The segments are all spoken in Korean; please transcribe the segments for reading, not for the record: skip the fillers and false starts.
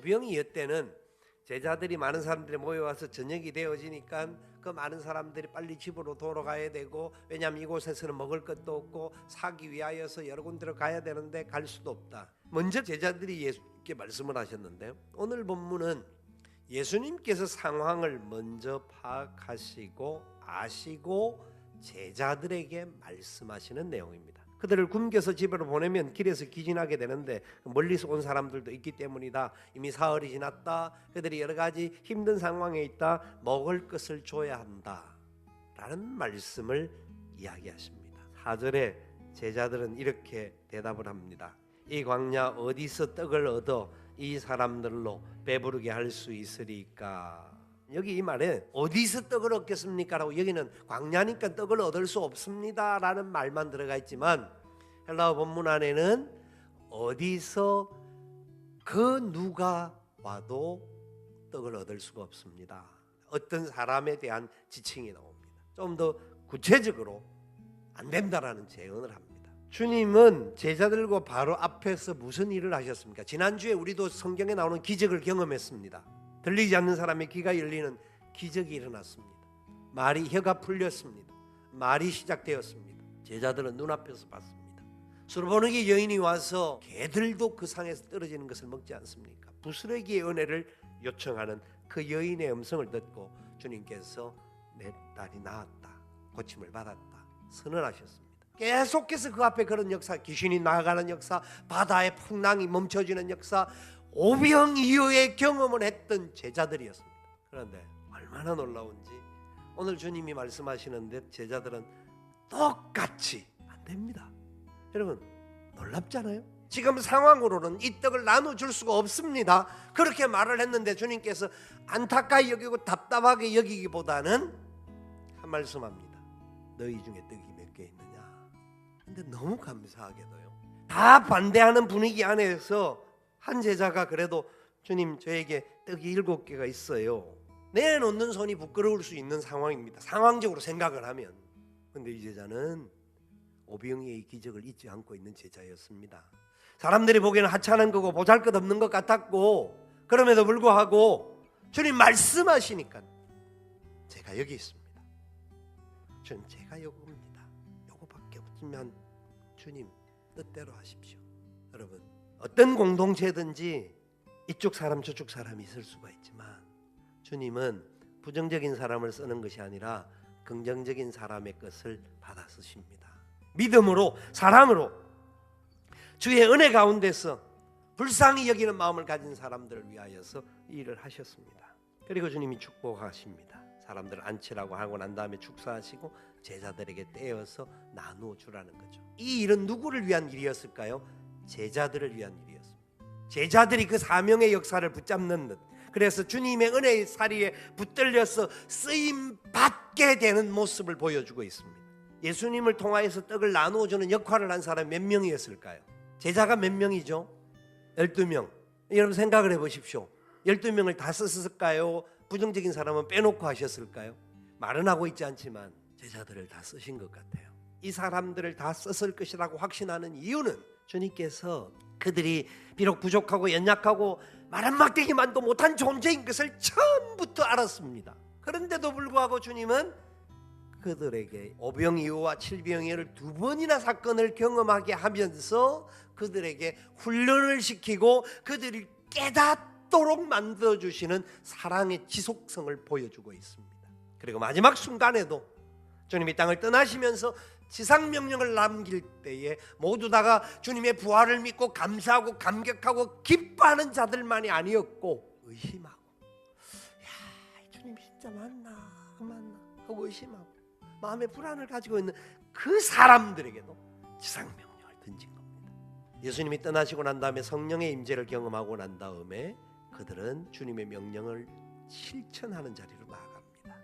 오병이어 때는 제자들이 많은 사람들이 모여와서 저녁이 되어지니까 그 많은 사람들이 빨리 집으로 돌아가야 되고, 왜냐하면 이곳에서는 먹을 것도 없고 사기 위하여서 여러 군데로 가야 되는데 갈 수도 없다. 먼저 제자들이 예수님께 말씀을 하셨는데요, 오늘 본문은 예수님께서 상황을 먼저 파악하시고 아시고 제자들에게 말씀하시는 내용입니다. 그들을 굶겨서 집으로 보내면 길에서 기진하게 되는데 멀리서 온 사람들도 있기 때문이다. 이미 사흘이 지났다. 그들이 여러 가지 힘든 상황에 있다. 먹을 것을 줘야 한다 라는 말씀을 이야기하십니다. 4절에 제자들은 이렇게 대답을 합니다. 이 광야 어디서 떡을 얻어 이 사람들로 배부르게 할 수 있으리까? 여기 이 말에 어디서 떡을 얻겠습니까? 라고, 여기는 광야니까 떡을 얻을 수 없습니다 라는 말만 들어가 있지만 헬라어 본문 안에는 어디서 그 누가 와도 떡을 얻을 수가 없습니다. 어떤 사람에 대한 지칭이 나옵니다. 좀 더 구체적으로 안 된다라는 제언을 합니다. 주님은 제자들과 바로 앞에서 무슨 일을 하셨습니까? 지난주에 우리도 성경에 나오는 기적을 경험했습니다. 들리지 않는 사람의 귀가 열리는 기적이 일어났습니다. 말이, 혀가 풀렸습니다. 말이 시작되었습니다. 제자들은 눈앞에서 봤습니다. 수르보니게 여인이 와서 개들도 그 상에서 떨어지는 것을 먹지 않습니까? 부스러기의 은혜를 요청하는 그 여인의 음성을 듣고 주님께서 내 딸이 나았다, 고침을 받았다 선언하셨습니다. 계속해서 그 앞에 그런 역사, 귀신이 나가는 역사, 바다의 풍랑이 멈춰지는 역사, 오병 이후에 경험을 했던 제자들이었습니다. 그런데 얼마나 놀라운지 오늘 주님이 말씀하시는데 제자들은 똑같이 안 됩니다. 여러분 놀랍잖아요. 지금 상황으로는 이 떡을 나눠줄 수가 없습니다. 그렇게 말을 했는데 주님께서 안타까이 여기고 답답하게 여기기보다는 한 말씀합니다. 너희 중에 떡이 몇 개 있느냐? 근데 너무 감사하게도요, 다 반대하는 분위기 안에서 한 제자가 그래도 주님 저에게 떡이 7개가 있어요. 내놓는 손이 부끄러울 수 있는 상황입니다. 상황적으로 생각을 하면. 근데 이 제자는 오병이의 기적을 잊지 않고 있는 제자였습니다. 사람들이 보기에는 하찮은 거고 보잘것없는 것 같았고, 그럼에도 불구하고 주님 말씀하시니까 제가 여기 있습니다. 주님 제가 요겁니다. 요거밖에 없지만 주님 뜻대로 하십시오. 여러분 어떤 공동체든지 이쪽 사람 저쪽 사람이 있을 수가 있지만 주님은 부정적인 사람을 쓰는 것이 아니라 긍정적인 사람의 것을 받아 쓰십니다. 믿음으로, 사람으로 주의 은혜 가운데서 불쌍히 여기는 마음을 가진 사람들을 위하여서 일을 하셨습니다. 그리고 주님이 축복하십니다. 사람들을 앉히라고 하고 난 다음에 축사하시고 제자들에게 떼어서 나누어 주라는 거죠. 이 일은 누구를 위한 일이었을까요? 제자들을 위한 일이었습니다. 제자들이 그 사명의 역사를 붙잡는 듯, 그래서 주님의 은혜의 사리에 붙들려서 쓰임 받게 되는 모습을 보여주고 있습니다. 예수님을 통하여서 떡을 나누어주는 역할을 한 사람이 몇 명이었을까요? 제자가 몇 명이죠? 12명. 여러분 생각을 해보십시오. 12명을 다 썼을까요? 부정적인 사람은 빼놓고 하셨을까요? 말은 하고 있지 않지만 제자들을 다 쓰신 것 같아요. 이 사람들을 다 썼을 것이라고 확신하는 이유는 주님께서 그들이 비록 부족하고 연약하고 말 한마디만도 못한 존재인 것을 처음부터 알았습니다. 그런데도 불구하고 주님은 그들에게 오병이어와 칠병이어를 2번이나 사건을 경험하게 하면서 그들에게 훈련을 시키고 그들을 깨닫도록 만들어주시는 사랑의 지속성을 보여주고 있습니다. 그리고 마지막 순간에도 주님이 땅을 떠나시면서 지상명령을 남길 때에 모두 다가 주님의 부활을 믿고 감사하고 감격하고 기뻐하는 자들만이 아니었고 의심하고, 야, 주님 진짜 맞나 하고 의심하고 마음의 불안을 가지고 있는 그 사람들에게도 지상명령을 던진 겁니다. 예수님이 떠나시고 난 다음에 성령의 임재를 경험하고 난 다음에 그들은 주님의 명령을 실천하는 자리로 나아갑니다.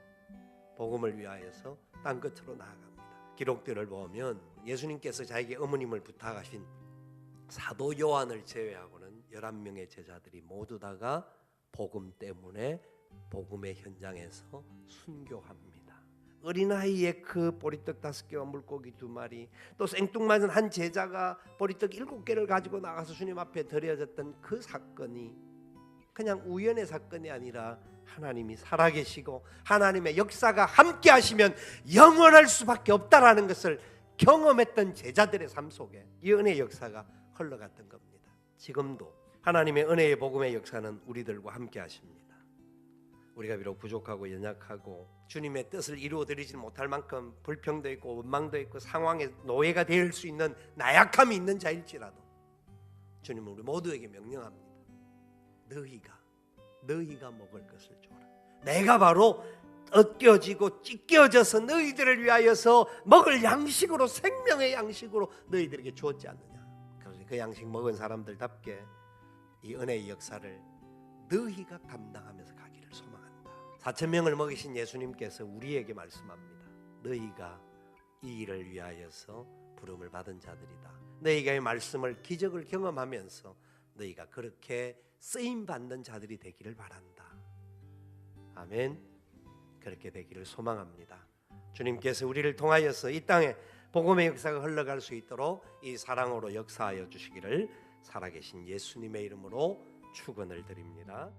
복음을 위하여서 땅끝으로 나아갑니다. 기록들을 보면 예수님께서 자기의 어머님을 부탁하신 사도 요한을 제외하고는 11명의 제자들이 모두 다가 복음 때문에 복음의 현장에서 순교합니다. 어린아이의 그 보리떡 5개와 물고기 2마리, 또 생뚱맞은 한 제자가 보리떡 7개를 가지고 나가서 주님 앞에 드려졌던 그 사건이 그냥 우연의 사건이 아니라 하나님이 살아계시고 하나님의 역사가 함께 하시면 영원할 수밖에 없다라는 것을 경험했던 제자들의 삶 속에 이 은혜의 역사가 흘러갔던 겁니다. 지금도 하나님의 은혜의 복음의 역사는 우리들과 함께 하십니다. 우리가 비록 부족하고 연약하고 주님의 뜻을 이루어드리지 못할 만큼 불평도 있고 원망도 있고 상황의 노예가 될 수 있는 나약함이 있는 자일지라도 주님은 우리 모두에게 명령합니다. 너희가 먹을 것을 줘라. 내가 바로 얻겨지고 찢겨져서 너희들을 위하여서 먹을 양식으로, 생명의 양식으로 너희들에게 주었지 않느냐. 그래서 그 양식 먹은 사람들답게 이 은혜의 역사를 너희가 감당하면서 가기를 소망한다. 4,000명을 먹이신 예수님께서 우리에게 말씀합니다. 너희가 이 일을 위하여서 부름을 받은 자들이다. 너희가 이 말씀을, 기적을 경험하면서 너희가 그렇게 쓰임받는 자들이 되기를 바란다. 아멘. 그렇게 되기를 소망합니다. 주님께서 우리를 통하여서 이 땅에 복음의 역사가 흘러갈 수 있도록 이 사랑으로 역사하여 주시기를 살아계신 예수님의 이름으로 축원을 드립니다.